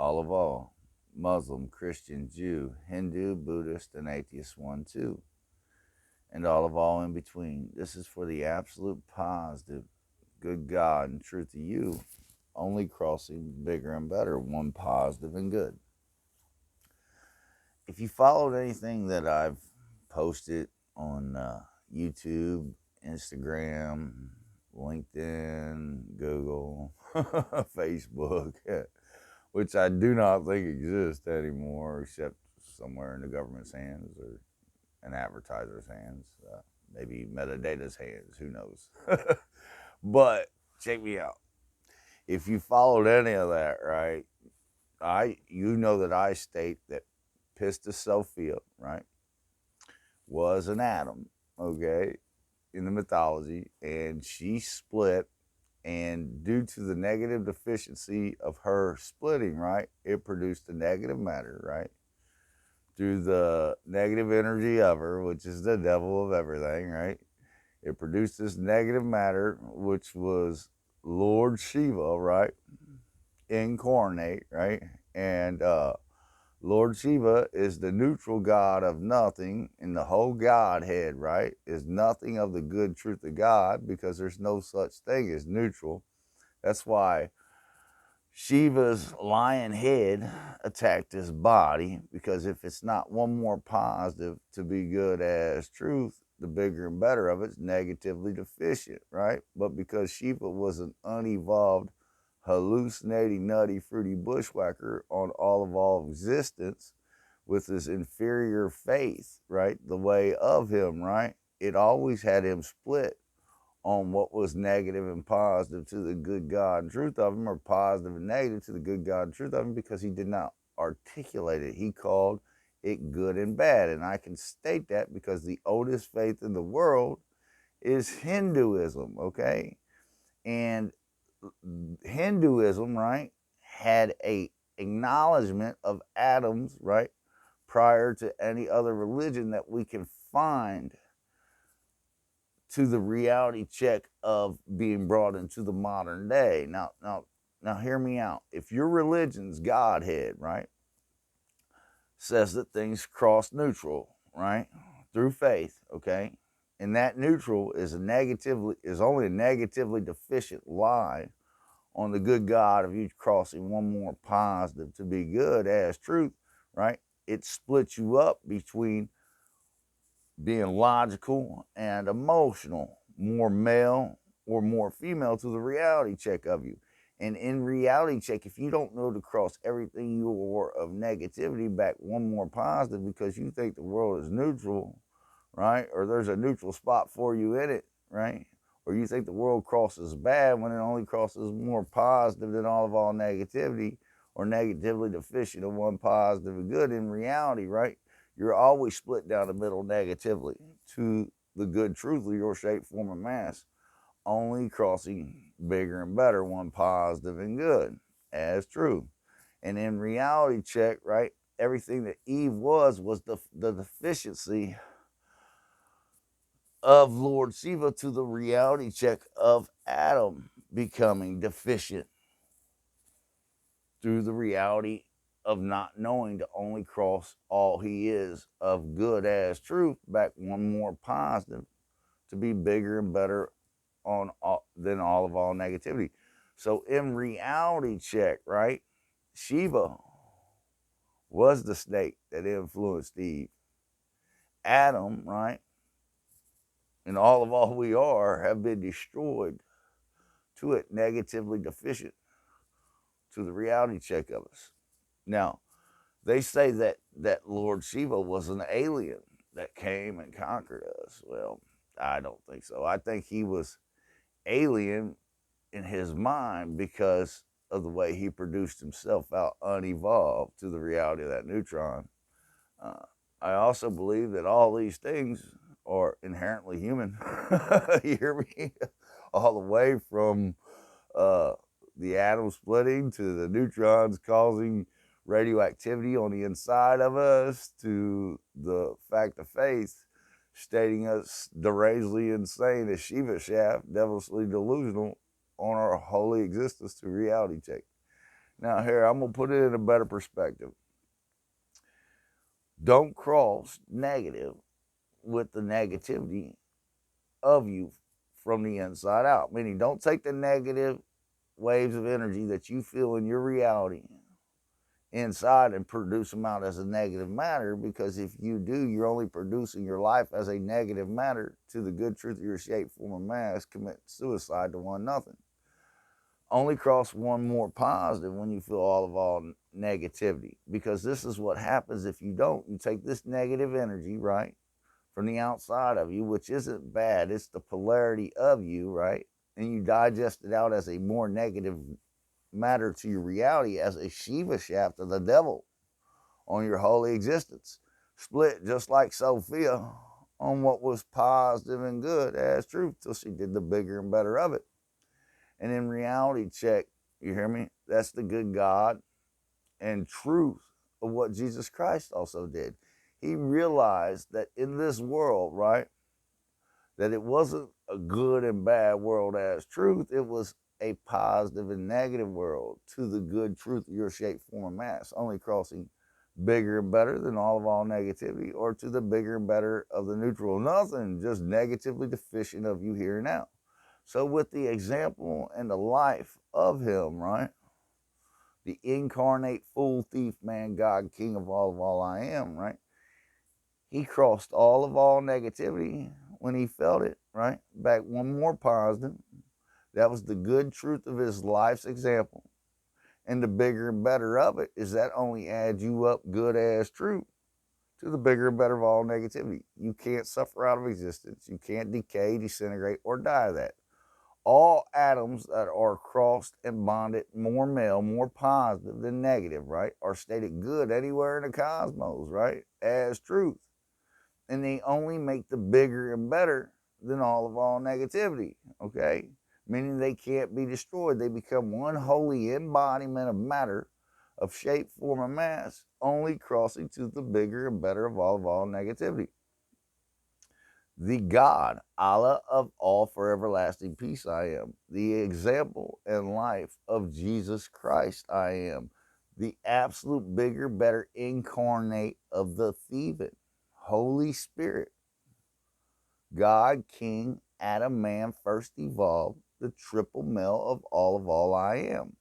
all of all, Muslim, Christian, Jew, Hindu, Buddhist, and atheist one too, and all of all in between. This is for the absolute positive, good God and truth of you, only crossing bigger and better, one positive and good. If you followed anything that I've posted on YouTube, Instagram, LinkedIn, Google, Facebook, which I do not think exist anymore, except somewhere in the government's hands or an advertiser's hands, maybe Metadata's hands, who knows. But check me out. If you followed any of that, right, you know that I state that Pistis Sophia, right, was an atom, okay, in the mythology, and she split, and due to the negative deficiency of her splitting, right, it produced the negative matter, right, through the negative energy of her, which is the devil of everything, right, it produced this negative matter, which was Lord Shiva, right, incarnate, right, and Lord Shiva is the neutral God of nothing, and the whole Godhead, right, is nothing of the good truth of God, because there's no such thing as neutral. That's why Shiva's lion head attacked his body, because if it's not one more positive to be good as truth, the bigger and better of it's negatively deficient, right? But because Shiva was an unevolved, hallucinating, nutty, fruity bushwhacker on all of existence with his inferior faith, right? The way of him, right? It always had him split on what was negative and positive to the good God and truth of him, or positive and negative to the good God and truth of him, because he did not articulate it. He called it good and bad. And I can state that because the oldest faith in the world is Hinduism, okay? And Hinduism, right, had a acknowledgement of atoms, right, prior to any other religion that we can find to the reality check of being brought into the modern day. Now, hear me out. If your religion's Godhead, right, says that things cross neutral, right, through faith, okay, and that neutral is only a negatively deficient lie on the good God of you crossing one more positive to be good as truth, right? It splits you up between being logical and emotional, more male or more female to the reality check of you. And in reality check, if you don't know to cross everything you are of negativity back one more positive because you think the world is neutral, right? Or there's a neutral spot for you in it, right? Or you think the world crosses bad when it only crosses more positive than all negativity, or negatively deficient of one positive and good in reality, right? You're always split down the middle negatively to the good truth of your shape, form, and mass, only crossing bigger and better, one positive and good as true. And in reality check, right, everything that Eve was the deficiency of Lord Shiva to the reality check of Adam becoming deficient through the reality of not knowing to only cross all he is of good as truth back one more positive to be bigger and better than all negativity. So in reality check, right, Shiva was the snake that influenced Eve. Adam, right, and all we are have been destroyed to it negatively deficient to the reality check of us. Now, they say that Lord Shiva was an alien that came and conquered us. Well, I don't think so. I think he was alien in his mind because of the way he produced himself out unevolved to the reality of that neutron. Uh, I also believe that all these things are inherently human. You hear me? All the way from uh, the atom splitting to the neutrons causing radioactivity on the inside of us to the fact of faith stating us derangedly insane as Shiva shaft, devilishly delusional on our holy existence to reality check. Now, here, I'm going to put it in a better perspective. Don't cross negative with the negativity of you from the inside out. Meaning, don't take the negative waves of energy that you feel in your reality inside and produce them out as a negative matter, because if you do, you're only producing your life as a negative matter to the good truth of your shape, form, and mass, commit suicide to one nothing. Only cross one more positive when you feel all negativity, because this is what happens if you don't. You take this negative energy, right, from the outside of you, which isn't bad, it's the polarity of you, right, and you digest it out as a more negative matter to your reality, as a Shiva shaft of the devil on your holy existence, split just like Sophia on what was positive and good as truth, till she did the bigger and better of it. And in reality check, you hear me? That's the good God and truth of what Jesus Christ also did. He realized that in this world, right, that it wasn't a good and bad world as truth. It was a positive and negative world to the good truth of your shape, form, and mass, only crossing bigger and better than all negativity, or to the bigger and better of the neutral nothing, just negatively deficient of you here and now. So with the example and the life of him, right, the incarnate fool, thief, man, God, king of all I am, right, he crossed all negativity when he felt it, right, back one more positive. That was the good truth of his life's example. And the bigger and better of it is that only adds you up good as truth to the bigger and better of all negativity. You can't suffer out of existence. You can't decay, disintegrate, or die of that. All atoms that are crossed and bonded, more male, more positive than negative, right, are stated good anywhere in the cosmos, right, as truth. And they only make the bigger and better than all negativity, okay? Meaning they can't be destroyed. They become one holy embodiment of matter, of shape, form, and mass, only crossing to the bigger and better of all negativity. The God, Allah of all for everlasting peace I am. The example and life of Jesus Christ I am. The absolute bigger, better incarnate of the Theban, Holy Spirit, God, King, Adam, man, first evolved, the triple male of all I am.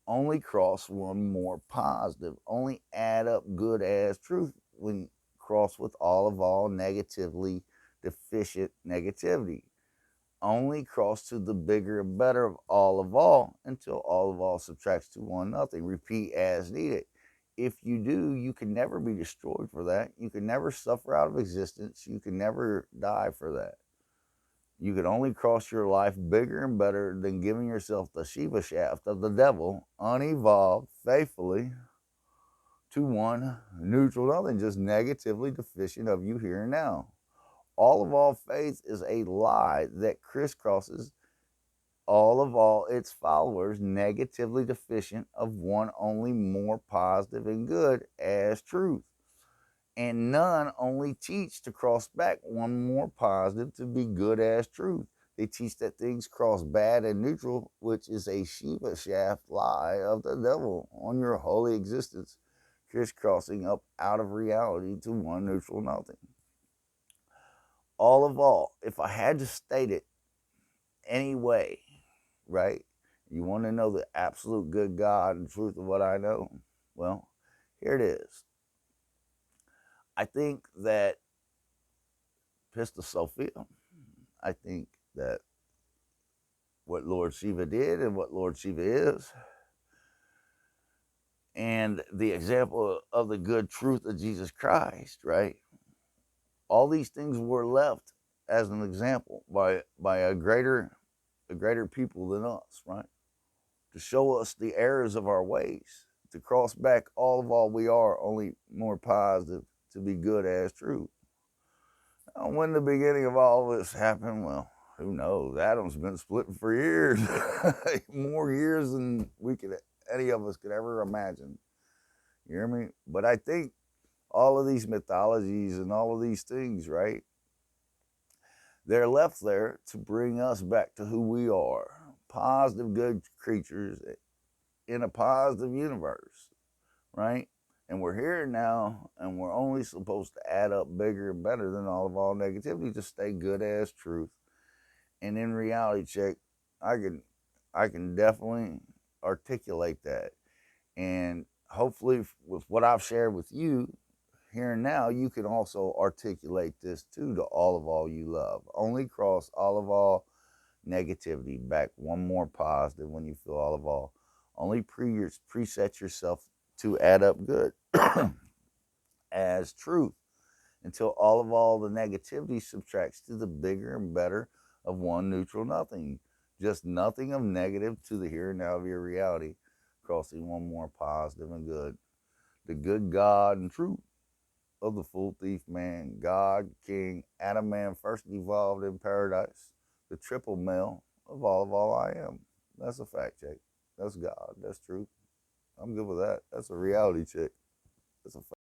Only cross one more positive. Only add up good as truth when cross with all negatively deficient negativity. Only cross to the bigger and better of all until all subtracts to one nothing. Repeat as needed. If you do, you can never be destroyed for that. You can never suffer out of existence. You can never die for that. You can only cross your life bigger and better than giving yourself the Shiva shaft of the devil, unevolved, faithfully, to one neutral nothing, just negatively deficient of you here and now. All faith is a lie that crisscrosses all its followers, negatively deficient of one only more positive and good as truth. And none only teach to cross back one more positive to be good as truth. They teach that things cross bad and neutral, which is a Shiva shaft lie of the devil on your holy existence, crisscrossing up out of reality to one neutral nothing. All, if I had to state it any way, right? You want to know the absolute good God and truth of what I know? Well, here it is. I think that Pista Sophia, I think that what Lord Shiva did and what Lord Shiva is, and the example of the good truth of Jesus Christ, right? All these things were left as an example by a greater people than us, right? To show us the errors of our ways, to cross back all we are, only more positive, to be good as truth. Now, when the beginning of all this happened, well, who knows? Adam's been splitting for years, more years than any of us could ever imagine. You hear me? But I think all of these mythologies and all of these things, right? They're left there to bring us back to who we are. Positive, good creatures in a positive universe, right? And we're here now, and we're only supposed to add up bigger and better than all negativity to stay good as truth. And in reality check, I can I can definitely articulate that. And hopefully with what I've shared with you here and now, you can also articulate this too to all you love. Only cross all negativity back one more positive when you feel all. Only preset yourself to add up good as truth until all the negativity subtracts to the bigger and better of one neutral nothing. Just nothing of negative to the here and now of your reality, crossing one more positive and good. The good God and truth of the full thief man, God, King, Adam man, first evolved in paradise, the triple male of all I am. That's a fact check. That's God. That's truth. I'm good with that. That's a reality check. That's a fact.